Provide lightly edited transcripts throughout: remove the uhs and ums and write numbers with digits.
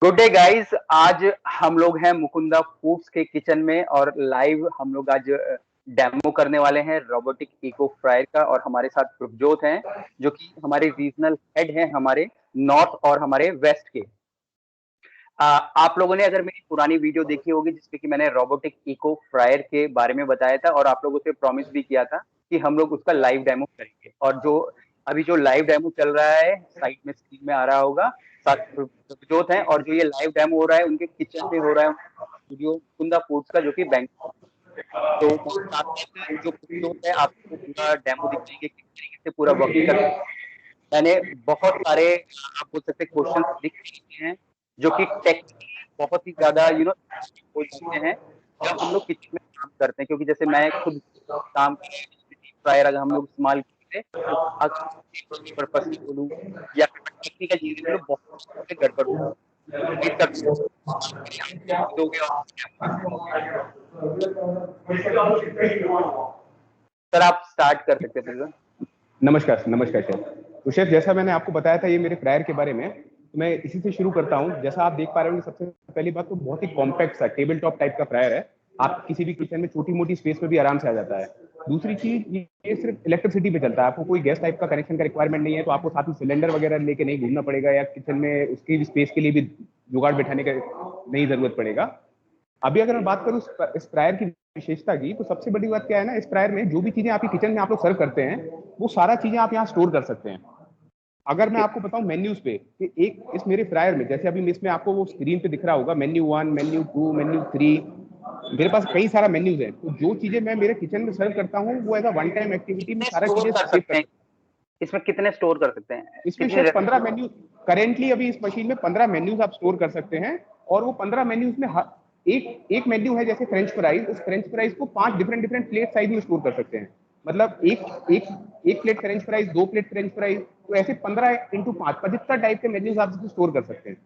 Good day guys. आज हम लोग हैं मुकुंदा फूड्स के किचन में और लाइव हम लोग आज डेमो करने वाले हैं रोबोटिक इको फ्रायर का। और हमारे साथ प्रभजोत हैं जो कि हमारे रीजनल हेड हैं हमारे नॉर्थ और हमारे वेस्ट के। आप लोगों ने अगर मेरी पुरानी वीडियो देखी होगी जिसमें कि मैंने रोबोटिक इको फ्रायर के बारे में बताया था और आप लोगों से प्रॉमिस भी किया था कि हम लोग उसका लाइव डेमो करेंगे। और जो अभी जो लाइव डेमो चल रहा है साइट में स्क्रीन में आ रहा होगा, साथ प्रभजोत हैं और जो ये लाइव डेमो हो रहा है उनके किचन में हो रहा है, स्टूडियो कुंदा फूड्स का जो कि बैंक। तो मेरे साथ साथ जो प्रभजोत है आपको पूरा डेमो दिखाएंगे किस तरीके से पूरा वर्किंग करता है। मैंने बहुत सारे आप बोल सकते हैं क्वेश्चन लिख के लिखे हैं जो कि टेक्निकली बहुत ही ज्यादा हो जाते हैं जब हम लोग किचन में काम करते हैं, क्योंकि जैसे मैं खुद काम फ्रायर अगर हम लोग इस्तेमाल करते हैं तो अगर पर्पज से बोलूँ या फिर मैं टेक्निकल चीजें बोलूँ बहुत से गड़बड़ हो। उम्मीद करता हूँ आप मेरी आंसर दोगे और डेमो भी दिखाओगे। सर आप स्टार्ट कर सकते हैं प्लीज। नमस्कार नमस्कार शेफ। तो शेफ, जैसा मैंने आपको बताया था ये मेरे फ्रायर के बारे में, तो मैं इसी से शुरू करता हूँ। जैसा आप देख पा रहे होंगे, सबसे पहली बात तो बहुत ही कॉम्पैक्ट सा टेबल टॉप टाइप का फ्रायर है। आप किसी भी किचन में छोटी मोटी स्पेस में भी आराम से आ जाता है। दूसरी चीज, ये सिर्फ इलेक्ट्रिसिटी पे चलता है। आपको कोई गैस टाइप का कनेक्शन का रिक्वायरमेंट नहीं है, तो आपको साथ में सिलेंडर वगैरह लेके नहीं घूमना पड़ेगा, या किचन में उसकी भी स्पेस के लिए भी जुगाड़ बैठाने का नहीं जरूरत पड़ेगा। अभी अगर मैं बात करूं इस फ्रायर की विशेषता की, तो सबसे बड़ी बात क्या है ना, इस फ्रायर में जो भी चीजें आपकी किचन में आप लोग सर्व करते हैं, वो सारा चीजें आप यहाँ स्टोर कर सकते हैं। अगर मैं आपको बताऊं मेन्यूज पे कि एक इस मेरे फ्रायर में, जैसे अभी इसमें आपको वो स्क्रीन पे दिख रहा होगा, मेन्यू 1, मेन्यू 2, मेन्यू 3, मेरे पास कई सारा मेन्यूज है। तो जो चीजें मैं मेरे किचन में सर्व करता हूँ, वो as a one time activity में कितने सारा स्टोर चीजें कर सेव कर सकते हैं? सकता इसमें कितने स्टोर कर सकते हैं? हूँ। इसमें कितनी शायद जगह 15 मेन्यू करेंटली अभी इस मशीन में 15 मेन्यूज आप स्टोर कर सकते हैं। और वो 15 मेन्यूज में एक एक मेन्यू है, जैसे फ्रेंच फ्राइज, उस फ्रेंच फ्राइज को 5 डिफरेंट डिफरेंट प्लेट साइज में स्टोर कर सकते हैं। मतलब एक एक एक plate French fries, 2 plate French fries, तो ऐसे 15 × 5 75 टाइप के मेन्यूज आप इसमें स्टोर कर सकते हैं।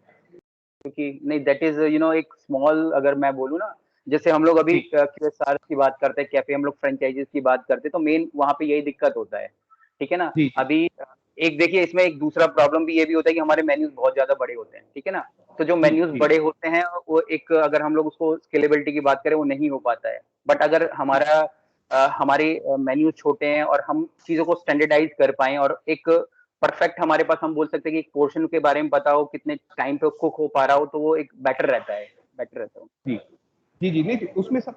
क्योंकि नहीं दैट इज एक स्मॉल, अगर मैं बोलूँ ना, जैसे हम लोग अभी जी QSR की बात करते हैं, कैफे हम लोग फ्रेंचाइजीज की बात करते हैं, तो मेन वहां पे यही दिक्कत होता है। ठीक है ना। जी जी अभी एक देखिए इसमें एक दूसरा प्रॉब्लम भी ये भी होता है कि हमारे मेन्यूज बहुत ज्यादा बड़े होते हैं। ठीक है ना। तो जो जी मेन्यूज जी बड़े होते हैं वो एक, अगर हम लोग उसको स्केलेबिलिटी की बात करें, वो नहीं हो पाता है। बट अगर हमारे मेन्यू छोटे हैं और हम चीजों को स्टैंडर्डाइज कर पाए और एक परफेक्ट हमारे पास, हम बोल सकते हैं कि पोर्शन के बारे में पता हो, कितने टाइम पे कुक हो पा रहा हो, तो वो एक बेटर रहता है, बेटर रहता है। जी जी जी। नहीं, तो उसमें सब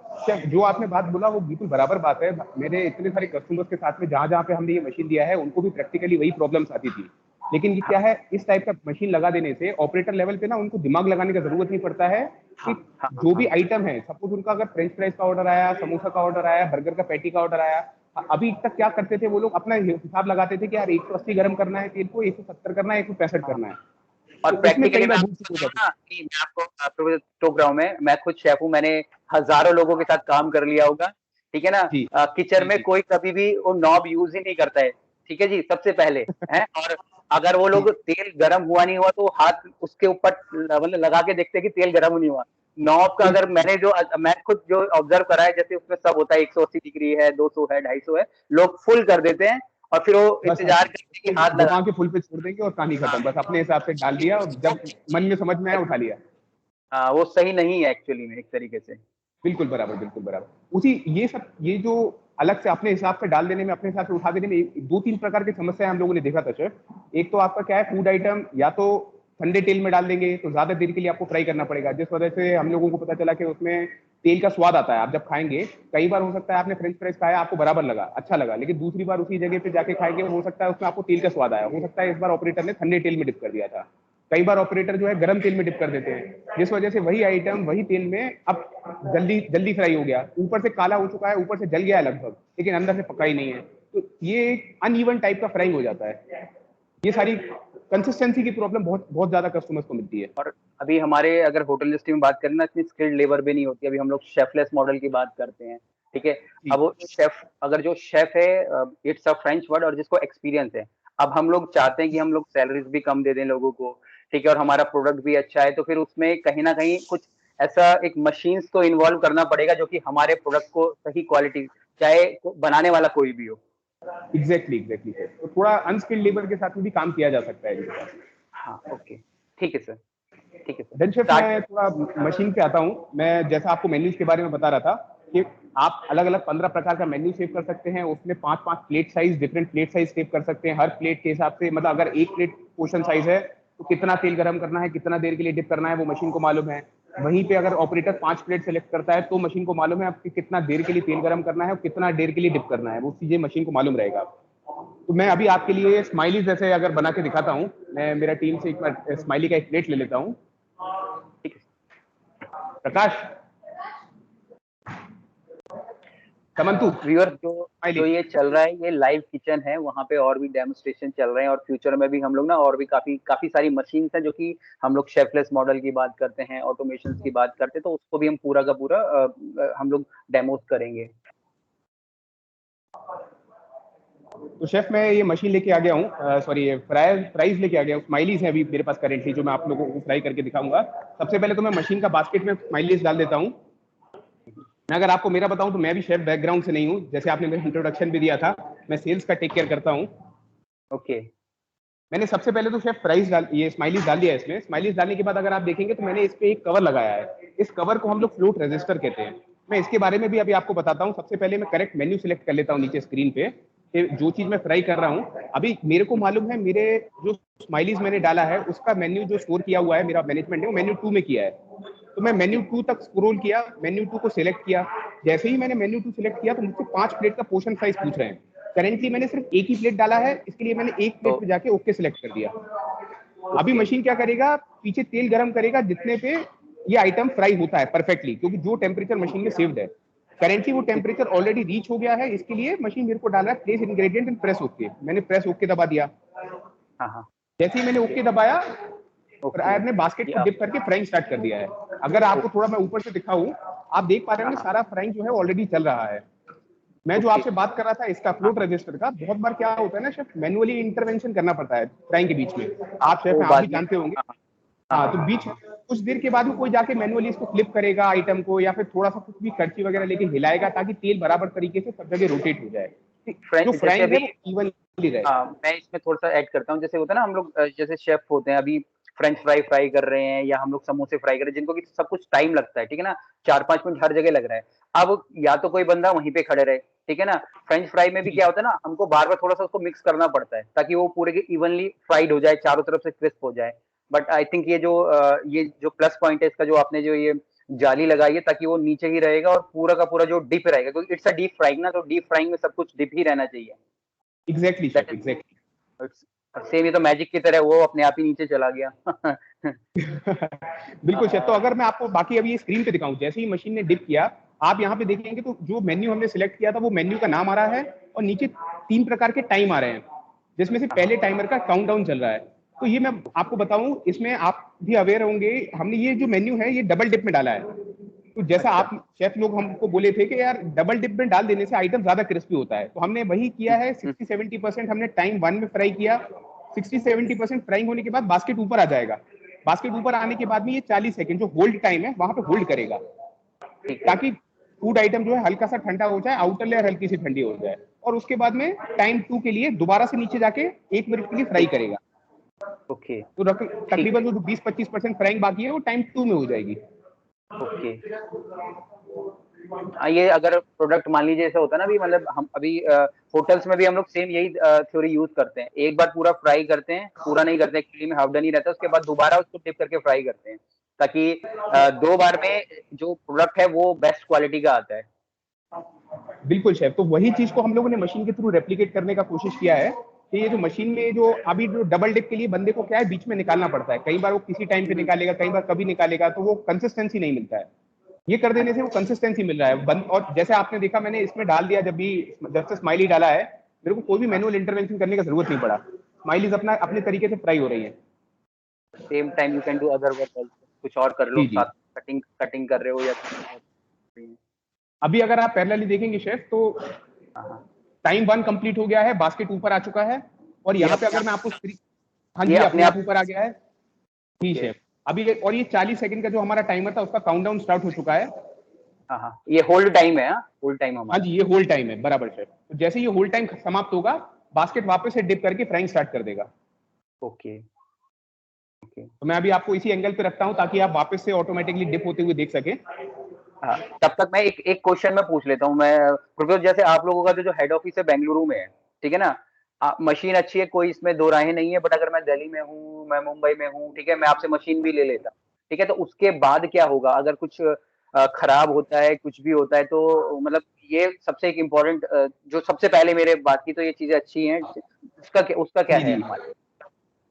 जो आपने बात बोला वो बिल्कुल बराबर बात है। मेरे इतने सारे कस्टमर्स के साथ में जहाँ जहाँ पे हमने ये मशीन दिया है, उनको भी प्रैक्टिकली वही प्रॉब्लम्स आती थी। लेकिन ये क्या है, इस टाइप का मशीन लगा देने से ऑपरेटर लेवल पे ना उनको दिमाग लगाने का जरूरत नहीं पड़ता है कि हाँ हाँ हाँ जो भी हाँ। आइटम है, सपोज उनका अगर फ्रेंच फ्राइज का ऑर्डर आया, समोसा का ऑर्डर आया, बर्गर का पैटी का ऑर्डर आया, अभी तक क्या करते थे वो लोग, अपना हिसाब लगाते थे कि यार 180 गर्म करना है तेल को, 170 करना है, 165 हाँ। करना है। और तो उसमें प्रैक्टिकली कई मैं बार भूल आपको चुक हो बताऊँ जाती ना कि मैं आपको टोक रहा हूँ, मैं खुद शेफ हूँ, मैंने हजारों लोगों के साथ काम कर लिया होगा। ठीक है ना। है। जी किचन जी में जी कोई कभी भी वो नॉब यूज ही नहीं करता है। ठीक है जी, सबसे पहले है। और अगर वो जी लोग तेल गर्म हुआ नहीं हुआ तो हाथ उसके ऊपर मतलब लगा के देखते हैं कि तेल गर्म नहीं हुआ। नॉब का अगर बिल्कुल। मैं खुद जो ऑब्जर्व करा है, जैसे उसमें सब होता है, 180 डिग्री है, 200 है, 250 है, लोग फुल कर देते हैं और फिर वो बस हाँ, इंतजार करते हैं कि हाथ लगा। दबा के फुल पे छोड़ देंगे और कहानी खत्म। बस अपने हिसाब से डाल दिया और जब मन में समझ में आया उठा लिया। हाँ, वो सही नहीं है एक्चुअली में, एक तरीके से। बिल्कुल बराबर, बिल्कुल बराबर। उसी ये जो अलग से अपने हिसाब से डाल देने में, अपने हिसाब से उठा देने में, 2-3 प्रकार की समस्याएं हम लोगों ने देखा था सर। एक तो आपका क्या है, फूड आइटम या तो ठंडे तेल में डाल देंगे तो ज्यादा देर के लिए आपको फ्राई करना पड़ेगा, जिस वजह से हम लोगों को पता चला कि उसमें तेल का स्वाद आता है। आप जब खाएंगे, कई बार हो सकता है आपने फ्रेंच फ्राइज खाया, आपको बराबर लगा, अच्छा लगा, लेकिन दूसरी बार उसी जगह पे जाके खाएंगे, हो सकता है उसमें आपको तेल का स्वाद आया, हो सकता है इस बार ऑपरेटर ने ठंडे तेल में डिप कर दिया था। कई बार ऑपरेटर जो है गर्म तेल में डिप कर देते हैं, जिस वजह से वही आइटम वही तेल में अब जल्दी जल्दी फ्राई हो गया, ऊपर से काला हो चुका है, ऊपर से जल गया है लगभग, लेकिन अंदर से पका ही नहीं है। तो ये एक अनइवन टाइप का फ्राइंग हो जाता है। ये सारी कंसिस्टेंसी की प्रॉब्लम बहुत बहुत ज्यादा कस्टमर्स को मिलती है। और अभी हमारे अगर होटल इंडस्ट्री में बात करें ना, इतनी स्किल्ड लेबर भी नहीं होती। अभी हम लोग शेफलेस मॉडल की बात करते हैं। ठीक है। जी अब वो शेफ, अगर जो शेफ है, इट्स अ फ्रेंच वर्ड, और जिसको एक्सपीरियंस है, अब हम लोग चाहते हैं कि हम लोग सैलरीज भी कम दे दें लोगों को। ठीक है। और हमारा प्रोडक्ट भी अच्छा है, तो फिर उसमें कहीं ना कहीं कुछ ऐसा एक मशीन्स तो इन्वॉल्व करना पड़ेगा जो कि हमारे प्रोडक्ट को सही क्वालिटी, चाहे बनाने वाला कोई भी हो। Exactly exactly sir. तो थोड़ा अनस्किल्ड लेबर के साथ में भी काम किया जा सकता है इनके पास। हाँ ओके, ठीक है सर। ठीक है सर। Then chef start. मैं थोड़ा मशीन पे आता हूँ। मैं जैसा आपको मेन्यूज के बारे में बता रहा था कि आप अलग अलग 15 प्रकार का मेन्यू सेव कर सकते हैं। उसमें 5-5 plate size, different plate size save कर सकते हैं। हर प्लेट के हिसाब से, मतलब अगर एक प्लेट पोर्शन साइज है तो कितना तेल गर्म करना है, कितना देर के लिए डिप करना है, वो मशीन को मालूम है। वहीं पे अगर ऑपरेटर 5 प्लेट सेलेक्ट करता है तो मशीन को मालूम है आपकी कितना देर के लिए तेल गर्म करना है और कितना देर के लिए डिप करना है, वो चीजें मशीन को मालूम रहेगा। तो मैं अभी आपके लिए स्माइली जैसे अगर बना के दिखाता हूँ। मैं मेरा टीम से एक बार स्माइली का एक प्लेट ले लेता हूँ। ठीक है। प्रकाश, समंतु, व्यूअर, जो स्माइली। जो ये चल रहा है ये लाइव किचन है, वहाँ पे और भी डेमोस्ट्रेशन चल रहे हैं और फ्यूचर में भी हम लोग ना और भी काफी काफी सारी मशीन्स हैं जो कि हम लोग शेफलेस मॉडल की बात करते हैं, ऑटोमेशन की बात करते हैं, तो उसको भी हम पूरा का पूरा हम लोग डेमोस करेंगे। तो शेफ मैं ये मशीन लेके आ गया हूँ, सॉरी फ्राइज लेके आ गया हूँ। स्माइलीज है अभी मेरे पास करेंटली, जो मैं आप लोगों को फ्राई करके दिखाऊंगा। सबसे पहले तो मैं मशीन का बास्केट में स्माइलीज डाल देता हूँ। मैं अगर आपको मेरा बताऊं तो मैं भी शेफ बैकग्राउंड से नहीं हूँ, जैसे आपने मेरा इंट्रोडक्शन भी दिया था। मैं सेल्स का टेक केयर करता हूँ। ओके। मैंने सबसे पहले तो शेफ ये स्माइलीज डाल दिया है। इसमें स्माइलीज डालने के बाद अगर आप देखेंगे तो मैंने इस पे एक कवर लगाया है। इस कवर को हम लोग फ्लोट रजिस्टर कहते हैं। मैं इसके बारे में भी अभी आपको बताता हूँ। सबसे पहले मैं करेक्ट मेन्यू सिलेक्ट कर लेता हूँ नीचे स्क्रीन पे कि जो चीज मैं फ्राई कर रहा हूँ। अभी मेरे को मालूम है मेरे जो स्माइलीज मैंने डाला है उसका मेन्यू जो स्टोर किया हुआ है मेरा मैनेजमेंट ने, वो मेन्यू 2 में किया है। तो मैं मेन्यू 2 तक स्क्रॉल किया, मेन्यू 2 को सिलेक्ट किया। जैसे ही मैंने मेन्यू 2 सिलेक्ट किया तो मुझसे 5 प्लेट का पोर्शन साइज पूछ रहे हैं। करेंटली मैंने सिर्फ एक ही प्लेट डाला है, इसके लिए मैंने एक तो प्लेट पे जाके ओके सिलेक्ट कर दिया। अभी ओके। मशीन क्या करेगा, पीछे तेल गर्म करेगा जितने पे ये आइटम फ्राई होता है परफेक्टली, क्योंकि जो टेम्परेचर मशीन में सेव्ड है करेंटली वो टेम्परेचर ऑलरेडी रीच हो गया है। इसके लिए मशीन मेरे को डाल रहा है place ingredient and press okay. मैंने प्रेस ओके दबा दिया। हाँ हाँ। जैसे ही मैंने ओके दबाया, ओके। फ्रायर ने बास्केट को या डिप करके फ्राइंग स्टार्ट कर दिया है। अगर आपको ओके। थोड़ा मैं ऊपर से दिखाऊं, आप देख पा रहे हाँ होंगे हाँ। सारा फ्राइंग जो है ऑलरेडी चल रहा है। मैं जो ओके। आपसे बात कर रहा था इसका हाँ फ्लोट हाँ। रजिस्टर का, बहुत बार क्या होता है ना शेफ, मैनुअली इंटरवेंशन करना पड़ता है फ्राइंग के बीच में। हाँ, आप शेफ वो हैं, आप भी बाद में। जानते होंगे। हाँ हाँ। हाँ, हाँ तो हाँ। हाँ बीच हाँ। कुछ देर के बाद में कोई जाके मैनुअली इसको फ्लिप करेगा आइटम को, या फिर थोड़ा सा कुछ भी करची वगैरह लेके हिलाएगा ताकि तेल बराबर तरीके से सब जगह रोटेट हो जाए, जो जैसे फ्राइंग है अभी, वो इवनली रहे। हाँ, मैं इसमें थोड़ा-सा ऐड करता हूँ। जैसे होता है ना हम लोग जैसे शेफ़ होते हैं, अभी फ्रेंच फ्राई फ्राई कर रहे हैं या हम लोग समोसे फ्राई कर रहे हैं, जिनको कि सब कुछ टाइम लगता है, ठीक है ना? 4-5 मिनट हर जगह लग रहा है। अब या तो कोई बंदा वहीं पे खड़े रहे, ठीक है ना? फ्रेंच फ्राई में भी जी क्या होता है ना, हमको बार-बार थोड़ा-सा उसको मिक्स करना पड़ता है, ताकि वो पूरे के इवनली फ्राइड हो जाए, चारों तरफ से क्रिस्प हो जाए। बट आई थिंक ये जो प्लस पॉइंट है इसका, जो आपने जो ये जाली लगाई है, ताकि वो नीचे ही रहेगा और पूरा का पूरा जो डिप रहेगा, क्योंकि इट्स अ डीप फ्राइंग ना, तो डीप फ्राइंग में सब कुछ डिप ही रहना चाहिए। Exactly that chef, is exactly. Same, ये तो मैजिक की तरह वो अपने आप ही नीचे चला गया। बिल्कुल शेफ। तो अगर मैं आपको बाकी अभी ये स्क्रीन पे दिखाऊं, जैसे ही मशीन ने डिप किया, आप यहाँ पे देखेंगे तो जो मेन्यू हमने सिलेक्ट किया था वो मेन्यू का नाम आ रहा है और नीचे 3 प्रकार के टाइम आ रहे हैं, जिसमें से पहले टाइमर का काउंटडाउन चल रहा है। तो ये मैं आपको बताऊं, इसमें आप भी अवेयर होंगे, हमने ये जो मेन्यू है ये डबल डिप में डाला है। तो जैसा अच्छा। आप शेफ लोग हमको बोले थे कि यार डबल डिप में डाल देने से आइटम ज्यादा क्रिस्पी होता है, तो हमने वही किया है। हुँ, 60-70% हमने टाइम 1 में फ्राई किया। 60-70% फ्राइंग होने के बाद बास्केट ऊपर आ जाएगा। बास्केट ऊपर आने के बाद में ये 40 सेकंड जो होल्ड टाइम है वहां पे होल्ड करेगा, ठीक है। ताकि फूड आइटम जो है हल्का सा ठंडा हो जाए, आउटर लेयर हल्की सी ठंडी हो जाए, और उसके बाद में टाइम 2 के लिए दोबारा से नीचे जाके 1 मिनट के लिए फ्राई ओके। करेगा। ओके। तो ठीक है। तकरीबन जो 20-25% फ्राइंग बाकी है वो टाइम 2 में हो जाएगी। ओके। ये अगर प्रोडक्ट मान लीजिए ऐसा होता है ना, अभी मतलब हम अभी होटल्स में भी हम लोग सेम यही थ्योरी यूज़ करते हैं। एक बार पूरा फ्राई करते हैं, पूरा नहीं करते हैं, एक्चुअली में हाफ डन ही रहता है, उसके बाद दोबारा उसको डिप करके फ्राई करते हैं, ताकि 2 बार में जो प्रोडक्ट है वो बेस्ट क्वालिटी का आता है। बिल्कुल शेफ। तो वही चीज को हम लोगों ने मशीन के थ्रू रेप्लिकेट करने का कोशिश किया है कि ये जो मशीन में जो अभी जो डबल डिप के लिए बंदे को क्या है बीच में निकालना पड़ता है, कई बार वो किसी टाइम पे हुँ, निकालेगा, कई बार कभी निकालेगा, तो वो कंसिस्टेंसी नहीं मिलता है। ये कर देने से वो अच्छा। कंसिस्टेंसी मिल रहा है और जैसे आपने देखा मैंने इसमें डाल दिया, जब से स्माइली डाला है मेरे को कोई भी हाँ, मैनुअल इंटरवेंशन करने का जरूरत नहीं पड़ा। स्माइलीज अपना अपने तरीके से फ्राई हो रही है। Same time you can do other work also, कुछ और कर लो जी जी। साथ, कटिंग कटिंग कर रहे हो या कुछ और कर रही हैं। अभी अगर आप पैरेलली देखेंगे शेफ तो हाँ, हाँ। टाइम 1 कंप्लीट हो गया है, बास्केट ऊपर आ चुका है। और ये यहाँ पे अपने अगर आप मैं आपको हाँ ये जी, अपने अपने आप आप ऊपर आ गया है। जी ओके। शेफ। अभी और ये 40 सेकंड का जो हमारा टाइमर था उसका काउंटडाउन स्टार्ट हो चुका है। हाँ, हाँ। ये होल्ड टाइम है, हाँ? होल्ड टाइम हाँ हमारा। जी, ये होल्ड टाइम है बराबर शेफ। तो जैसे ये होल्ड टाइम समाप्त होगा, बास्केट वापस से डिप करके फ्राइंग स्टार्ट कर देगा। ओके। ओके। तो मैं अभी आपको इसी एंगल पे रखता हूँ ताकि आप वापस से ऑटोमेटिकली डिप होते हुए देख सकें। हाँ, तब तक मैं एक क्वेश्चन मैं पूछ लेता हूँ मैं, प्रोफेसर जैसे आप लोगों का जो हेड ऑफिस है बेंगलुरु में है, ठीक है ना? मशीन अच्छी है, कोई इसमें दो राहें नहीं है, बट अगर मैं दिल्ली में हूँ, मैं मुंबई में हूँ, ठीक है, मैं आपसे मशीन भी ले लेता, ठीक है, तो उसके बाद क्या होगा अगर कुछ खराब होता है, कुछ भी होता है, तो मतलब ये सबसे एक इम्पोर्टेंट जो सबसे पहले मेरे बात की तो ये चीजें अच्छी हैं, उसका क्या जी है जी। हमारे?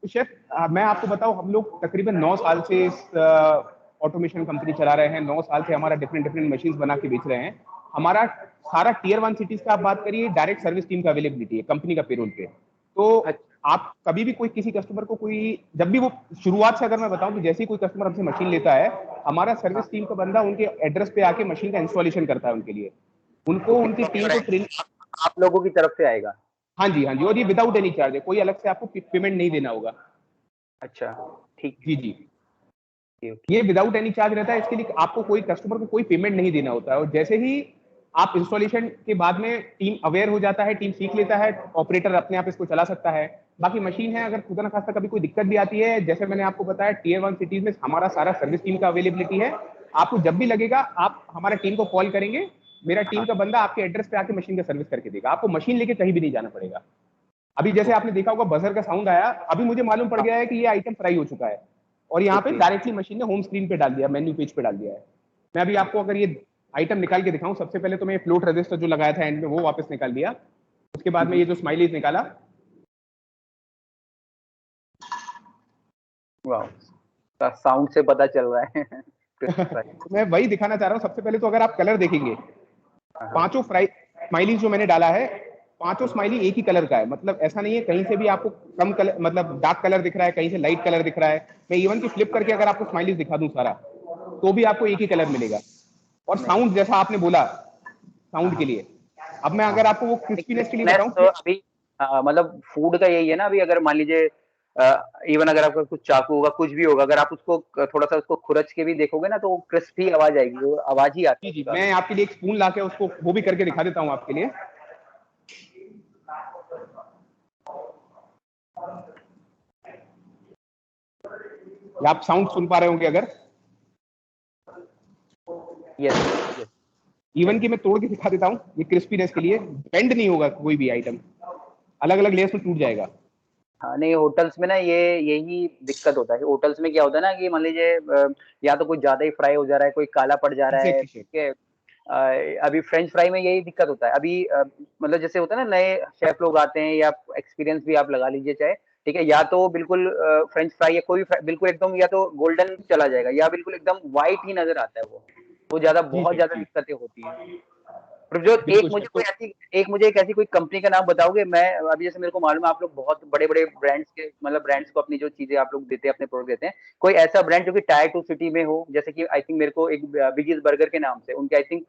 तो शेफ मैं आपको बताऊं, हम लोग तकरीबन 9 साल से इस ऑटोमेशन कंपनी चला रहे हैं। 9 साल से हमारा डिफरेंट डिफरेंट मशीन बना के बेच रहे हैं। हमारा सारा टीयर 1 सिटीज का आप बात करिए, डायरेक्ट सर्विस टीम का अवेलेबिलिटी है कंपनी का पेरोल पे। तो अच्छा। आप कभी भी कोई किसी कस्टमर को कोई, जब भी वो शुरुआत से अगर मैं बताऊं तो जैसे ही कोई कस्टमर हमसे मशीन लेता है, हमारा हाँ, सर्विस टीम का बंदा उनके एड्रेस पे आके मशीन का इंस्टॉलेशन करता है उनके लिए। तो उनको उनकी कितने टीम को फ्रेंड ट्रेन। आप लोगों की तरफ से आएगा? हाँ जी हाँ जी, और ये विदाउट एनी चार्ज है, कोई अलग से आपको पेमेंट नहीं देना होगा। अच्छा, ठीक है। जी जी। Okay, okay. ये विदाउट एनी चार्ज रहता है, इसके लिए आपको कोई कस्टमर को कोई पेमेंट नहीं देना होता है। और जैसे ही आप इंस्टॉलेशन के बाद में टीम अवेयर हो जाता है, टीम सीख लेता है, ऑपरेटर अपने आप इसको चला सकता है। बाकी मशीन है, अगर खुदा ना खास्ता कभी कोई दिक्कत भी आती है, जैसे मैंने आपको बताया टीयर 1 सिटीज में हमारा सारा सर्विस टीम का अवेलेबिलिटी है। आपको जब भी लगेगा आप हमारा टीम को कॉल करेंगे, मेरा टीम हाँ, का बंदा आपके एड्रेस पे आके मशीन का सर्विस करके देगा। आपको मशीन लेके कहीं भी नहीं जाना पड़ेगा। अभी जैसे ओके। आपने देखा होगा बजर का साउंड आया, अभी मुझे मालूम पड़ हाँ, गया है कि ये आइटम फ्राई हो चुका है, और यहाँ पे ओके। डायरेक्टली मशीन ने होम स्क्रीन पे डाल दिया, मेन्यू पेज पे डाल दिया है। मैं अभी आपको अगर ये आइटम निकाल के दिखाऊं, सबसे पहले तो मैं फ्लोट रजिस्टर जो लगाया था एंड में वो वापस निकाल दिया। उसके बाद में हुँ, ये जो स्माइलीज निकाला। वाओ! साउंड से पता चल रहा है क्रिस्प फ्राई। तो मैं वही दिखाना चाह रहा हूँ। सबसे पहले तो अगर आप कलर देखेंगे, हाँ, हाँ। पांचों फ्राई स्माइलीज जो मैंने डाला है, पांचों स्माइली एक ही कलर का है। मतलब ऐसा नहीं है कहीं से भी आपको कम कलर, मतलब डार्क कलर दिख रहा है, कहीं से लाइट कलर दिख रहा है। मैं इवन की फ्लिप करके अगर आपको स्माइलीज दिखा दूं सारा, तो भी आपको एक ही कलर मिलेगा। और नहीं, साउंड जैसा आपने बोला, हाँ, साउंड के हाँ, लिए, अब मैं हाँ, अगर हाँ। आपको वो नहीं, क्रिस्पीनेस के लिए क्रिस्पनेस बताऊं तो अभी मतलब फूड का यही है ना, अभी अगर मान लीजिए इवन अगर आपका कुछ चाकू होगा, कुछ भी होगा, अगर आप उसको थोड़ा-सा उसको खुरच के भी देखोगे ना, तो वो क्रिस्पी आवाज़ आएगी, वो आवाज़ ही आता जी है जी, उसका। मैं आपके लिए एक स्पून लाके उसको वो भी करके दिखा देता हूँ आपके लिए। या आप साउंड सुन पा रहे होंगे अगर। Yes, yes, even yes. की मैं तोड़ के दिखा देता हूँ, ये क्रिस्पीनेस के लिए बेंड नहीं होगा कोई भी आइटम, अलग अलग लेयर्स में टूट जाएगा। हाँ, नहीं होटल्स में ना ये यही दिक्कत होता है। होटल्स में क्या होता है ना कि मान लीजिए या तो कुछ ज़्यादा ही फ्राई हो जा रहा है, कोई काला पड़ जा रहा है, एग्जैक्टली शेफ। ठीक है? अभी फ्रेंच फ्राई में यही दिक्कत होता है। अभी मतलब जैसे होता है ना नए शेफ़ लोग आते हैं या एक्सपीरियंस भी आप लगा लीजिए चाहे, ठीक है? या तो बिल्कुल फ्रेंच फ्राई या कोई बिल्कुल एकदम या तो गोल्डन चला जाएगा या बिल्कुल एकदम व्हाइट ही नज़र आता है वो। वो ज़्यादा जी बहुत शेफ ज़्यादा जी। दिक्कतें होती हैं। प्रभजोत बिल्कुल शेफ। तो एक मुझे एक ऐसी कोई कंपनी का नाम बताओगे? मैं अभी जैसे मेरे को मालूम है आप लोग बहुत बड़े-बड़े ब्रांड्स के मतलब ब्रांड्स को अपनी जो चीज़ें आप लोग देते हैं, अपने प्रोडक्ट देते हैं। कोई ऐसा ब्रांड जो कि टायर 2 सिटी में हो, जैसे कि आई थिंक मेरे को एक बिगीज़ बर्गर के नाम से उनके आई थिंक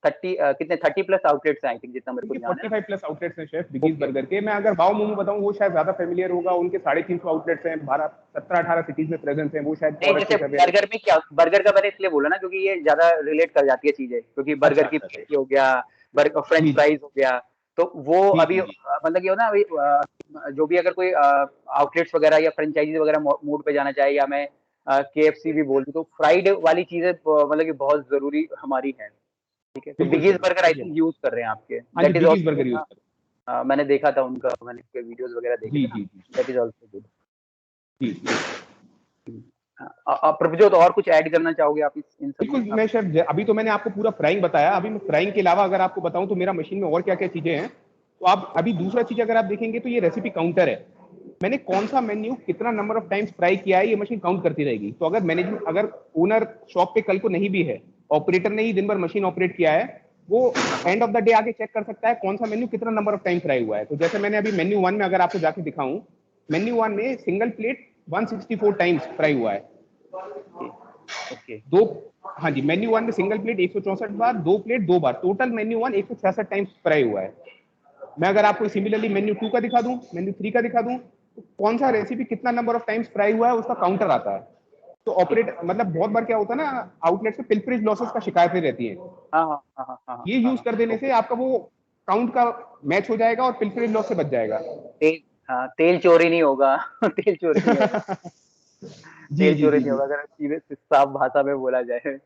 30 कितने 30 प्लस आउटलेट्स हैं आई थिंक जितना मेरे को उनके ध्यान है। 45 प्लस आउटलेट्स हैं शेफ बिगीज ओके, बर्गर के। मैं अगर वाओ मोमो बताऊं, वो शायद ज्यादा फेमिलियर होगा। उनके 350 आउटलेट्स हैं, 12 17 18 सिटीज में प्रेजेंस है। वो शायद नहीं और जैसे अच्छे से अवेयर बर्गर में क्या बर्गर का मैंने इसलिए बोला ना क्योंकि ये ज़्यादा रिलेट कर जाती है चीज़ें, क्योंकि बर्गर अच्छा की अच्छा अच्छा। पैटी हो गया, बर्ग फ्रेंच जी जी फ्राइज़ हो गया, तो वो जी अभी जी जी। मतलब ये हो ना अभी जो भी अगर कोई आउटलेट्स वगैरह या फ्रेंचाइज़ी वगैरह मोड पे जाना चाहे या मैं केएफसी भी बोल दूँ, तो फ्राइड वाली चीज़ें मतलब कि बहुत ज़रूरी हमारी हैं, ठीक है? तो बिल्कुल बिगीज़ शेफ बर्गर आई बिल्कुल। थिंक यूज़ कर रहे हैं आपके, हाँ जी, that is veggies also burger good use ना। करें। मैंने देखा था उनका, मैंने उसके वीडियोज़ वगैरह देखे जी थे ना, जी जी दैट इज़ ऑल्सो गुड। जी जी। प्रभजोत और कुछ ऐड करना चाहोगे आप इस इन सब में? बिल्कुल मैं शेफ, अभी तो मैंने आपको पूरा फ्राइंग बताया। अभी मैं फ्राइंग के अलावा अगर आपको बताऊं तो मेरा मशीन में और क्या क्या चीजें हैं। तो आप अभी दूसरा चीज अगर आप देखेंगे तो ये रेसिपी काउंटर है। मैंने कौन सा मेन्यू कितना नंबर ऑफ टाइम्स फ्राई किया है, ये मशीन काउंट करती रहेगी। तो अगर मैनेजमेंट, अगर ओनर शॉप पे कल को नहीं भी है, ऑपरेटर ने ही दिन भर मशीन ऑपरेट किया है, वो हाँ, हाँ। एंड ऑफ द डे आके चेक कर सकता है कौन सा मेन्यू कितना नंबर ऑफ टाइम फ्राई हुआ है। तो जैसे मैंने अभी मेन्यू 1 में अगर आपको जाके दिखाऊं, मेन्यू 1 में सिंगल प्लेट 164 टाइम्स फ्राई हुआ है। ओके, ओके, दो, हाँ जी, मेन्यू 1 में सिंगल प्लेट 164 बार, दो प्लेट दो बार, टोटल मेन्यू 1 166 टाइम्स फ्राई हुआ है। मैं अगर आपको सिमिलरली मेन्यू 2 का दिखा दूं, मेन्यू 3 का दिखा दूं, तो कौन सा हाँ, हाँ, रेसिपी कितना नंबर ऑफ टाइम्स फ्राई हुआ है उसका काउंटर आता है। तो ठीक ऑपरेट है। मतलब बहुत बार क्या होता है ना, आउटलेट पे पिल्फरेज लॉसेस का शिकायतें रहती हैं। हाँ, हाँ, हाँ, हाँ, हाँ, हाँ, ये हाँ, यूज हाँ, कर देने से ओके। आपका वो काउंट का मैच हो जाएगा और पिल्फरेज लॉस से बच जाएगा। तेल हाँ, तेल चोरी नहीं होगा तेल चोरी नहीं होगा। जी तेल जी चोरी जी नहीं जी। होगा अगर सीधे साफ भाषा में बोला जाए।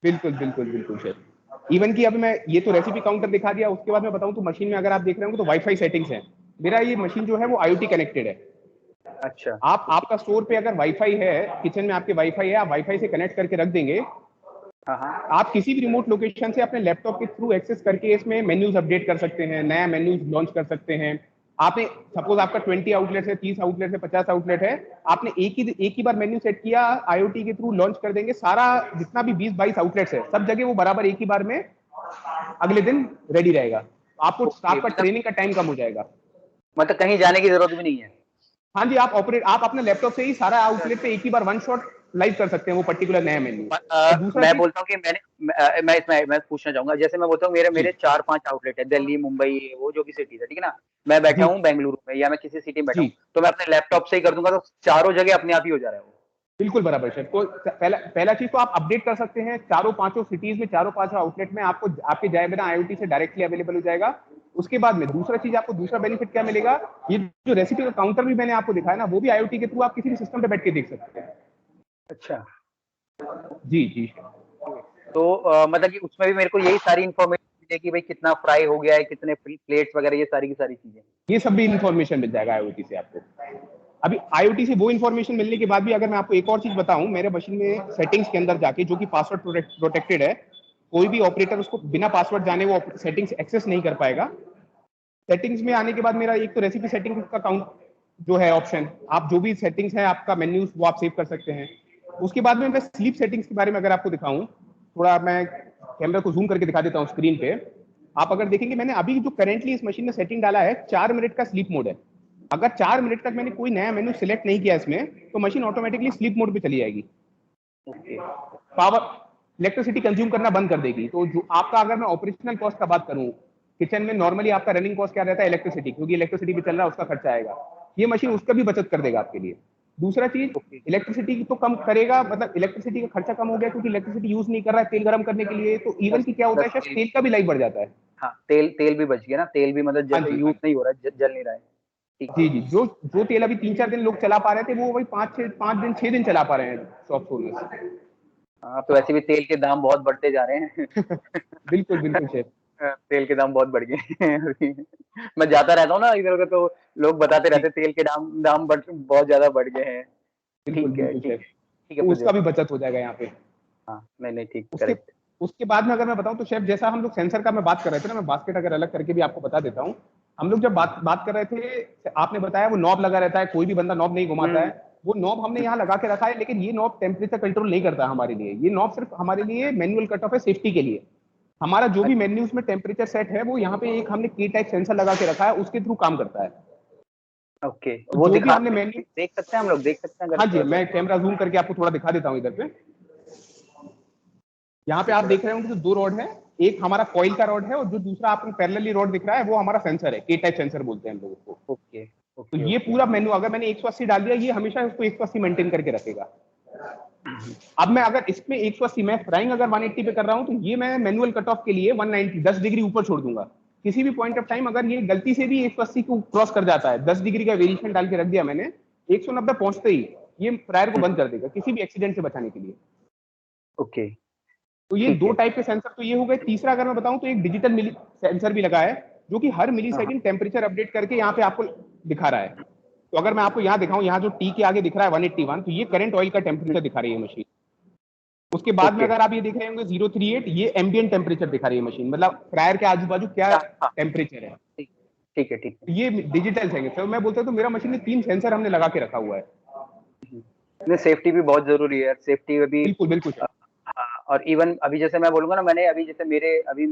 बिल्कुल बिल्कुल बिल्कुल शेफ। इवन कि अभी मैं ये तो रेसिपी काउंटर दिखा दिया, उसके बाद मैं बताऊं तो मशीन में अगर आप देख रहे हो तो वाईफाई सेटिंग्स है। मेरा ये मशीन जो है वो IoT कनेक्टेड है। अच्छा। आप आपका स्टोर पे अगर वाईफाई है, किचन में आपके वाईफाई है, आप वाईफाई से कनेक्ट करके रख देंगे। हाँ हाँ। आप किसी भी रिमोट लोकेशन से अपने लैपटॉप के थ्रू एक्सेस करके इसमें मेन्यूज अपडेट कर सकते हैं, नया मेन्यूज लॉन्च कर सकते हैं। आपने सपोज आपका 20 आउटलेट है, 30 आउटलेट है, 50 आउटलेट है, आपने एक ही बार मेन्यू सेट किया, IoT के थ्रू लॉन्च कर देंगे सारा। जितना भी 20-22 आउटलेट्स है सब जगह वो बराबर एक ही बार में अगले दिन रेडी रहेगा। आपको ओके, आपका ट्रेनिंग का टाइम कम हो जाएगा। मतलब कहीं जाने की जरूरत भी नहीं है। हाँ जी, आप अपने लैपटॉप से ही सारा आउटलेट पे एक ही बार वन शॉट लाइव कर सकते हैं वो पर्टिकुलर नया मेन्यू। और दूसरा मैं चीज, बोलता हूँ कि मैं इसमें मैं पूछना चाहूंगा, जैसे मैं बोलता हूँ मेरे जी मेरे 4-5 आउटलेट है, दिल्ली, मुंबई, वो जो भी सिटीज है, ठीक है ना। मैं बैठा जी हूँ बेंगलुरु में या मैं किसी सिटी में बैठा जी हूँ, तो मैं अपने लैपटॉप से ही कर दूंगा, तो चारों जगह अपने आप ही हो जा रहा है वो। बिल्कुल बराबर शेफ। तो पहला पहला चीज तो आप अपडेट कर सकते हैं चारों पांचों सिटीज में, चारों पांचों आउटलेट में आपको आपके जाए बिना IoT से डायरेक्टली अवेलेबल हो जाएगा। उसके बाद में दूसरा चीज, आपको दूसरा बेनिफिट क्या मिलेगा, ये जो रेसिपी का काउंटर भी मैंने आपको दिखाया ना, वो भी IoT के थ्रू आप किसी भी सिस्टम पे बैठ के देख सकते हैं। अच्छा। जी जी। तो मतलब कि उसमें भी मेरे को यही सारी इन्फॉर्मेशन मिलेगी कि भाई कितना फ्राई हो गया है, कितने प्लेट्स वगैरह, ये सारी की सारी चीजें। ये सब भी इन्फॉर्मेशन मिल जाएगा IoT से आपको। अभी IoT से वो इन्फॉर्मेशन मिलने के बाद भी अगर मैं आपको एक और चीज बताऊं, मेरे मशीन में सेटिंग्स के अंदर जाके, जो कि पासवर्ड प्रोटेक्टेड है, कोई भी ऑपरेटर उसको बिना पासवर्ड जाने वो सेटिंग्स एक्सेस नहीं कर पाएगा। सेटिंग्स में आने के बाद मेरा एक तो रेसिपी सेटिंग का काउंट जो है ऑप्शन, आप जो भी सेटिंग्स है आपका मेन्यूज वो आप सेव कर सकते हैं। उसके बाद में मैं स्लीप सेटिंग्स के बारे में अगर आपको दिखाऊं, थोड़ा मैं कैमरा को जूम करके दिखा देता हूं स्क्रीन पे। आप अगर देखेंगे, मैंने अभी जो करेंटली इस मशीन में सेटिंग डाला है 4 मिनट का स्लीप मोड है। अगर 4 मिनट तक मैंने कोई नया मेन्यू सिलेक्ट नहीं किया इसमें, तो मशीन ऑटोमेटिकली स्लीप मोड पे चली जाएगी। ओके। पावर इलेक्ट्रिसिटी कंज्यूम करना बंद कर देगी। तो जो आपका, अगर मैं ऑपरेशनल कॉस्ट का बात करूं, किचन में नॉर्मली आपका रनिंग कॉस्ट क्या रहता है, इलेक्ट्रिसिटी, क्योंकि इलेक्ट्रिसिटी भी चल रहा है, उसका खर्चा आएगा। ये मशीन हाँ। उसका भी बचत कर देगा आपके लिए। दूसरा चीज, ओके। इलेक्ट्रिसिटी तो कम करेगा, मतलब इलेक्ट्रिसिटी का खर्चा कम हो गया, क्योंकि इलेक्ट्रिसिटी यूज नहीं कर रहा है तेल गर्म करने के लिए। तो इवन प्लस की क्या होता है प्लस शेफ, तेल। तेल का भी लाइफ बढ़ जाता है। हाँ, तेल तेल भी बच गया ना, तेल भी मतलब हाँ जैसे जी हाँ यूज जी। नहीं हो रहा है, जल नहीं रहा है। ठीक जी ठीक। जी, जो जो तेल अभी 3-4 दिन लोग चला पा रहे थे, वो वही 5-6 5 दिन 6 दिन चला पा रहे हैं शॉप ओनर्स। हाँ, तो वैसे भी तेल के दाम बहुत बढ़ते जा रहे हैं। बिल्कुल बिल्कुल शेफ। तेल के दाम बहुत बढ़ गए हैं अभी। मैं जाता रहता हूँ ना इधर उधर, तो लोग बताते जी रहते हैं तेल के दाम दाम बहुत ज्यादा बढ़ गए हैं। बिल्कुल ठीक है बिल्कुल ठीक शेफ। है ठीक है तो उसका प्रज्वल। भी बचत हो जाएगा यहाँ पे। हाँ, नहीं नहीं, ठीक, उसके करेक्ट। उसके बाद में अगर मैं बताऊं तो शेफ, जैसा हम लोग सेंसर का मैं बात कर रहे थे ना, मैं बास्केट अगर अलग करके भी आपको बता देता हूँ। हम लोग जब बात बात कर रहे थे, आपने बताया वो नॉब लगा रहता है, कोई भी बंदा नॉब नहीं घुमाता हम्म। है। वो नॉब हमने यहाँ लगा के रखा है, लेकिन ये नॉब टेम्परेचर कंट्रोल नहीं करता हमारे लिए। ये नॉब सिर्फ हमारे लिए मैनुअल कट ऑफ है, सेफ्टी के लिए। हमारा जो भी अच्छा। मेन्यूज में टेम्परेचर सेट है, वो यहाँ पे एक हमने की टाइप सेंसर लगा के रखा है, उसके थ्रू काम करता है। ओके, तो वो जो भी दिखा हमने मेन्यू, देख सकते हैं, हम लोग देख सकते हैं हाँ जी, अगर मैं कैमरा जूम करके आपको थोड़ा दिखा देता हूँ इधर पे। यहाँ पे एक आप मिनट। देख रहे होंगे जो दो रॉड है, एक हमारा कॉइल का रॉड है, और जो दूसरा आपको पैरेलली रॉड दिख रहा है वो हमारा सेंसर है, के टाइप सेंसर बोलते हैं हम लोग उसको। ओके तो ओके ये ओके। पूरा मेन्यू अगर मैंने 180 डाल दिया, ये हमेशा उसको 180 मेंटेन करके रखेगा। अब मैं अगर इसमें 180, मैं फ्राइंग अगर 180 पे कर रहा हूं, तो ये मैं मैनुअल कट ऑफ के लिए 190 10 डिग्री ऊपर छोड़ दूंगा। किसी भी पॉइंट ऑफ टाइम अगर ये गलती से भी 180 को क्रॉस कर जाता है, 10 डिग्री का वेरिएशन डाल के रख दिया मैंने, 190 पहुंचते ही ये फ्रायर को बंद कर देगा, किसी भी एक्सीडेंट से बचाने के लिए। ओके। तो ये ठीक दो है। टाइप के सेंसर तो ये हो गए। तीसरा अगर मैं बताऊं तो एक डिजिटल मिली सेंसर भी लगा है, जो कि हर मिली हाँ हाँ। सेकंड टेम्परेचर अपडेट करके यहाँ पे आपको दिखा रहा है। तो अगर मैं आपको यहाँ दिखाऊं, यहाँ जो टी के आगे दिख रहा है 181, तो ये करंट ऑयल का टेम्परेचर दिखा रही है मशीन। उसके बाद में ओके। अगर आप ये देख रहे होंगे 038, ये एम्बियंट टेम्परेचर दिखा रही है मशीन, मतलब फ्रायर के आजू बाजू क्या हाँ हाँ। टेम्परेचर है। ठीक। ठीक है ठीक है। तो ये डिजिटल सेंसर, तो मैं बोलता हूँ तो मेरा मशीन में 3 सेंसर हमने लगा के रखा हुआ है। नहीं, सेफ्टी भी बहुत जरूरी है, सेफ्टी अभी। बिल्कुल बिल्कुल अ, हाँ, और इवन अभी जैसे मैं बोलूंगा ना, मैंने अभी जैसे मेरे अभी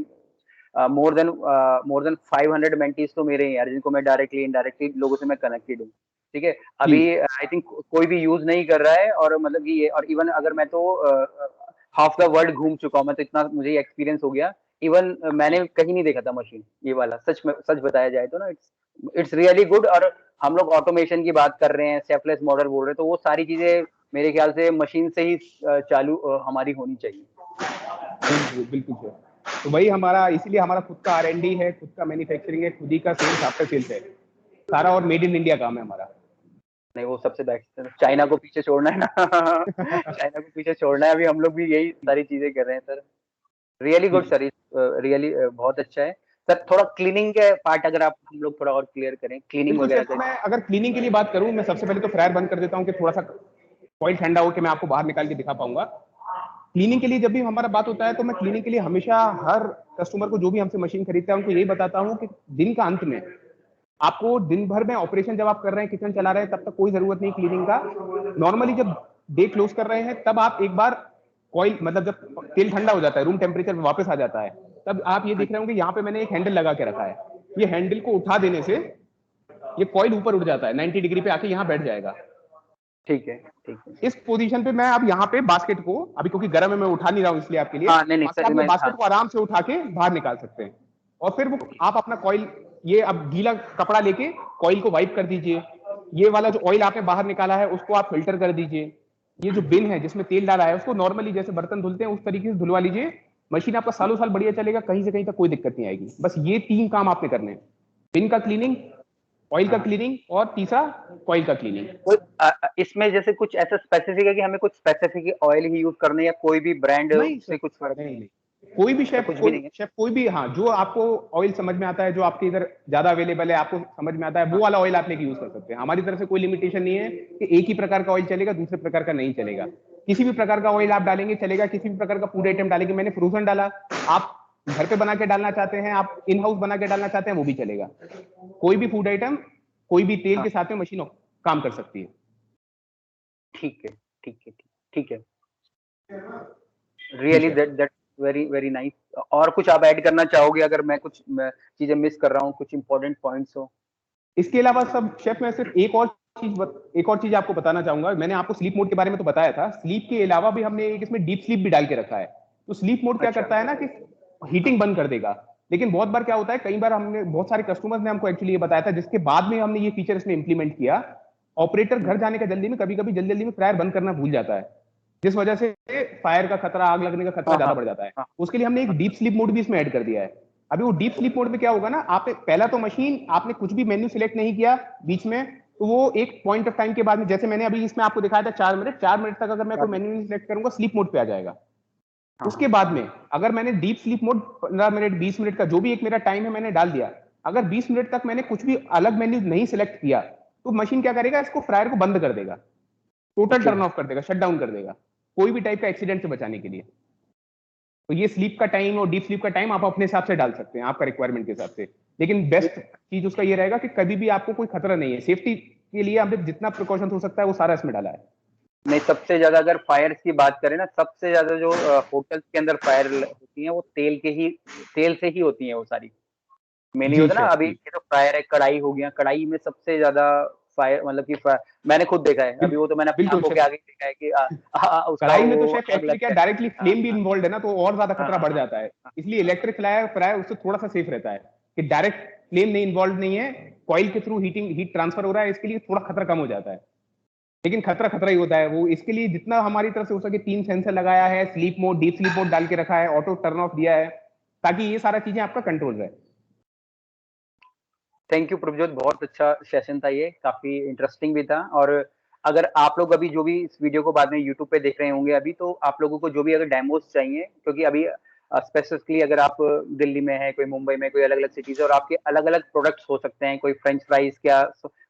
मोर देन 500 मेंटीज तो मेरे ही यार, जिनको मैं डायरेक्टली इनडायरेक्टली लोगों से मैं कनेक्टेड हूँ। ठीक है। जी। अभी आई थिंक कोई भी यूज नहीं कर रहा है, और मतलब कि ये, और इवन अगर मैं तो हाफ द वर्ल्ड घूम चुका हूँ मैं, तो इतना मुझे एक्सपीरियंस हो गया। इवन मैंने कहीं नहीं देखा था मशीन ये वाला, सच में सच बताया जाए तो ना, इट्स रियली गुड। और हम लोग ऑटोमेशन की बात कर रहे हैं, सेफलेस मॉडल बोल रहे हैं, तो वो सारी चीजें मेरे ख्याल से मशीन से ही चालू हमारी होनी चाहिए। बिल्कुल बिल्कुल सर। तो वही हमारा, इसीलिए हमारा खुद का R&D है, खुद का मैन्युफैक्चरिंग है, खुद ही का सेल्स आफ्टर सेल्स है सारा, और मेड इन इंडिया काम है हमारा। नहीं वो सबसे बेस्ट है, चाइना को पीछे छोड़ना है ना। चाइना को पीछे छोड़ना है, अभी हम लोग भी यही सारी चीजें कर रहे हैं सर। रियली गुड जी। सर, रियली बहुत अच्छा है सर। थोड़ा क्लीनिंग के पार्ट अगर आप हम लोग थोड़ा और क्लियर करें, क्लीनिंग बिल्कुल वगैरह शेफ, का। तो मैं अगर क्लीनिंग के लिए बात करूं, मैं सबसे पहले तो फ्रायर बंद कर देता हूं कि थोड़ा सा ऑयल ठंडा हो कि मैं आपको बाहर निकाल के दिखा पाऊंगा। क्लीनिंग के लिए जब भी हमारा बात होता है तो मैं क्लीनिंग के लिए हमेशा हर कस्टमर को जो भी हमसे मशीन खरीदता है उनको यही बताता हूं कि दिन का अंत में आपको दिन भर में ऑपरेशन जब आप कर रहे हैं, किचन चला रहे हैं, तब तक कोई जरूरत नहीं क्लीनिंग का। नॉर्मली जब डे क्लोज कर रहे हैं तब आप एक बार कॉइल, मतलब जब तेल ठंडा हो जाता है, रूम टेम्परेचर में वापस आ जाता है, तब आप ये देख रहे होंगे यहाँ पे मैंने एक हैंडल लगा के रखा है। ये हैंडल को उठा देने से ये कॉइल ऊपर उठ जाता है, 90 डिग्री पे आके यहाँ बैठ जाएगा। ठीक है, ठीक है। इस पोजीशन पे मैं अब यहाँ पे बास्केट को, अभी क्योंकि गर्म है मैं उठा नहीं रहा हूँ इसलिए आपके लिए, हाँ, नहीं, नहीं बाकी सर, आप ये मैं हाँ, बास्केट को आराम से उठा के बाहर निकाल सकते हैं। और फिर वो ओके, आप अपना कॉइल, ये अब गीला कपड़ा लेके कॉइल को वाइप कर दीजिए। ये वाला जो ओके। ऑयल आपने बाहर निकाला है उसको आप फिल्टर कर दीजिए। ये जो बिन है जिसमें तेल डाला है उसको नॉर्मली जैसे बर्तन धुलते हैं उस तरीके से धुलवा लीजिए। मशीन आपका सालों साल बढ़िया चलेगा, कहीं से कहीं तक कोई दिक्कत नहीं आएगी। बस ये 3 काम आपने करने हैं: बिन का क्लीनिंग, ऑयल का हाँ, क्लीनिंग और तीसरा कॉइल का क्लीनिंग। कोई इसमें जैसे कुछ ऐसा स्पेसिफिक है कि हमें कुछ स्पेसिफिक ऑयल ही यूज करना है या कोई भी ब्रांड नहीं सर, से कुछ फर्क नहीं नहीं है? नहीं, कोई भी ऐसा शेफ, कुछ भी कोई नहीं है? शेफ कोई भी, हाँ, जो आपको ऑयल समझ में आता है, जो आपके इधर ज्यादा अवेलेबल है, आपको समझ में आता है, वो हाँ, वाला ऑयल आप लेके यूज कर सकते हैं। हमारी तरफ से कोई लिमिटेशन नहीं है कि एक ही प्रकार का ऑयल चलेगा, दूसरे प्रकार का नहीं चलेगा। किसी भी प्रकार का ऑयल आप डालेंगे चलेगा, किसी भी प्रकार का फूड आइटम डालेंगे। मैंने फ्रोजन डाला, आप घर पे बना के डालना चाहते हैं, आप इन हाउस बना के डालना चाहते हैं, वो भी चलेगा। कोई भी फूड आइटम कोई भी तेल हाँ, के साथ में मशीन काम कर सकती है। ठीक है, ठीक है, ठीक है। जी really chef. That very very nice. और कुछ आप ऐड करना चाहोगे अगर मैं कुछ चीजें मिस कर रहा हूँ, कुछ इंपॉर्टेंट पॉइंट्स हो? इसके अलावा सब शेफ, मैं सिर्फ एक और चीज आपको बताना चाहूंगा। मैंने आपको स्लीप मोड के बारे में तो बताया था, स्लीप के अलावा भी हमने एक इसमें डीप स्लीप भी डाल के रखा है। तो स्लीप मोड क्या अच्छा। करता है ना कि हीटिंग बंद कर देगा। लेकिन बहुत बार क्या होता है, कई बार हमने, बहुत सारे कस्टमर्स ने हमको एक्चुअली ये बताया था, जिसके बाद में हमने ये फीचर इसमें इंप्लीमेंट किया। ऑपरेटर घर जाने का जल्दी में, कभी कभी जल्दी जल्दी में फ्रायर बंद करना भूल जाता है, जिस वजह से फायर का खतरा, आग लगने का खतरा हाँ, ज्यादा हाँ, बढ़ जाता है। हाँ, उसके लिए हमने एक हाँ, डीप स्लीप मोड भी इसमें ऐड कर दिया है। अभी वो डीप स्लीप मोड में क्या होगा ना, आप पहला तो मशीन आपने कुछ भी मेन्यू सिलेक्ट नहीं किया बीच में, तो वो एक पॉइंट ऑफ टाइम के बाद में, जैसे मैंने अभी इसमें आपको दिखाया था 4 मिनट, 4 मिनट तक अगर मैं कोई मेन्यू नहीं सिलेक्ट करूंगा, स्लीप मोड पे आ जाएगा। हाँ, उसके हाँ, बाद में अगर मैंने deep sleep mode 15 minute, 20 minute का जो भी एक मेरा टाइम है मैंने डाल दिया, अगर 20 मिनट तक मैंने कुछ भी अलग मेन्यू नहीं सिलेक्ट किया, तो मशीन क्या करेगा, इसको फ्रायर को बंद कर देगा, टोटल ओके। टर्न ऑफ कर देगा, शट डाउन कर देगा, कोई भी टाइप का एक्सीडेंट से बचाने के लिए। तो ये स्लीप का टाइम और डीप स्लीप का टाइम आप अपने हिसाब से डाल सकते हैं, आपका रिक्वायरमेंट के हिसाब से। लेकिन बेस्ट चीज उसका ये रहेगा कि कभी भी आपको कोई खतरा नहीं है, सेफ्टी के लिए आपने जितना प्रिकॉशन हो सकता है वो सारा इसमें डाला है। नहीं, सबसे ज्यादा अगर फायर्स की बात करें ना, सबसे ज्यादा जो होटल्स के अंदर फायर होती है वो तेल से ही होती है वो सारी। मेनली जी होता है ना, शेफ अभी जी। ये तो फ्रायर है, कढ़ाई हो गया, कढ़ाई में सबसे ज्यादा फायर मतलब कि मैंने खुद देखा है, अभी वो तो मैंने अपनी बिल्कुल आंखों के शेफ, आगे देखा है कि उसका कढ़ाई में तो वो शेफ आग एक्चुअली क्या लगता है। डायरेक्टली हाँ, फ्लेम भी हाँ, इन्वॉल्व है ना, तो और ज्यादा हाँ, खतरा हाँ, बढ़ हाँ, जाता है। इसलिए इलेक्ट्रिक फ्रायर फ्रायर उससे थोड़ा सा सेफ रहता है कि डायरेक्ट फ्लेम नहीं इन्वॉल्व नहीं है, कॉइल के थ्रू हीट ट्रांसफर हो रहा है, इसके लिए थोड़ा खतरा कम हो जाता है। लेकिन खतरा खतरा ही होता है वो। इसके लिए जितना हमारी तरफ से हो सके 3 सेंसर लगाया है, sleep mode, deep sleep mode डाल के रखा है, ऑटो टर्न ऑफ दिया है, ताकि ये सारा चीजें आपका कंट्रोल रहे। थैंक यू प्रभजोत, बहुत अच्छा सेशन था ये, काफी इंटरेस्टिंग भी था। और अगर आप लोग अभी जो भी इस वीडियो को बाद में यूट्यूब पे देख रहे होंगे अभी, तो आप लोगों को जो भी अगर डेमोस चाहिए, क्योंकि अभी स्पेसिफिकली अगर आप दिल्ली में है, कोई मुंबई में, कोई अलग अलग सिटीज है, और आपके अलग अलग प्रोडक्ट्स हो सकते हैं, कोई फ्रेंच फ्राइज क्या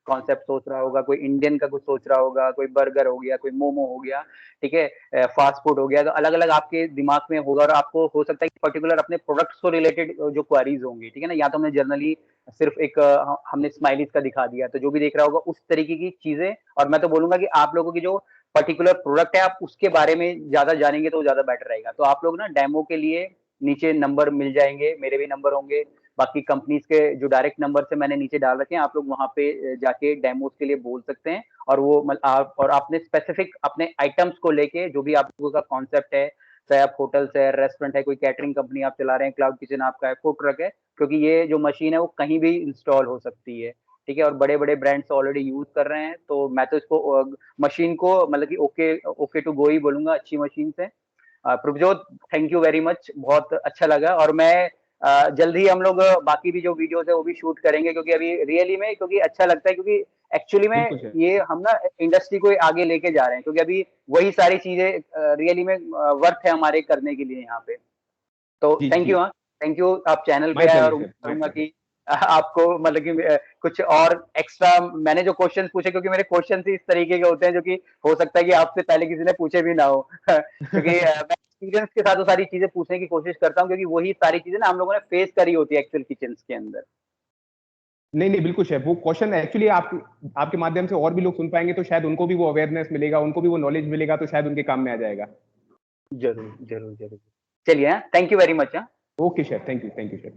कॉन्सेप्ट सोच रहा होगा, कोई इंडियन का कुछ सोच रहा होगा, कोई बर्गर हो गया, कोई मोमो हो गया, ठीक है, फास्ट फूड हो गया, तो अलग अलग आपके दिमाग में होगा, और आपको हो सकता है कि पर्टिकुलर अपने प्रोडक्ट्स को रिलेटेड जो क्वारीज होंगी, ठीक है ना, या तो हमने जनरली सिर्फ एक हमने स्माइलीज का दिखा दिया, तो जो भी देख रहा होगा उस तरीके की चीजें। और मैं तो बोलूंगा कि आप लोगों की जो पर्टिकुलर प्रोडक्ट है आप उसके बारे में ज्यादा जानेंगे तो ज्यादा बेटर रहेगा। तो आप लोग ना डेमो के लिए नीचे नंबर मिल जाएंगे, मेरे भी नंबर होंगे, बाकी कंपनीज के जो डायरेक्ट नंबर से मैंने नीचे डाल रखे हैं, आप लोग वहां पे जाके डेमोज के लिए बोल सकते हैं। और वो आप और आपने स्पेसिफिक अपने आइटम्स को लेके जो भी आप लोगों का कॉन्सेप्ट है, चाहे आप होटल्स है, रेस्टोरेंट है, कोई कैटरिंग कंपनी आप चला रहे हैं, क्लाउड किचन आपका है, फूड ट्रक है, क्योंकि ये जो मशीन है वो कहीं भी इंस्टॉल हो सकती है, ठीक है, और बड़े बड़े ब्रांड्स ऑलरेडी यूज कर रहे हैं। तो मैं तो इसको मशीन को मतलब कि ओके ओके टू गो ही बोलूंगा, अच्छी मशीन से। Prabhjot, thank you very much, बहुत अच्छा लगा। और मैं जल्द ही हम लोग बाकी भी जो वीडियोस है वो भी शूट करेंगे, क्योंकि अभी रियली में क्योंकि अच्छा लगता है, क्योंकि एक्चुअली में बिल्कुल शेफ। ये हम ना इंडस्ट्री को आगे लेके जा रहे हैं, क्योंकि अभी वही सारी चीजें रियली में वर्थ है हमारे करने के लिए यहाँ पे। तो जी थैंक जी। यू। हाँ, थैंक यू, आप चैनल पे माय आए, प्लेजर और उम्मीद शेफ, माय करूंगा प्लेजर। कि आपको मतलब कि कुछ और एक्स्ट्रा मैंने जो क्वेश्चन पूछे, क्योंकि मेरे क्वेश्चन ही इस तरीके के होते हैं जो कि हो सकता है कि आपसे पहले किसी ने पूछे भी ना हो क्योंकि मैं एक्सपीरियंस के साथ वो सारी चीजें पूछने की कोशिश करता हूँ, क्योंकि वही सारी चीजें ना हम लोगों ने फेस करी होती है एक्चुअल किचन के अंदर। नहीं नहीं बिल्कुल शेफ, वो क्वेश्चन एक्चुअली आप आपके माध्यम से और भी लोग सुन पाएंगे तो शायद उनको भी वो अवेयरनेस मिलेगा, उनको भी वो नॉलेज मिलेगा, तो शायद उनके काम में आ जाएगा। जरूर जरूर जरूर। चलिए, हाँ, thank you very much. Okay chef, thank you chef.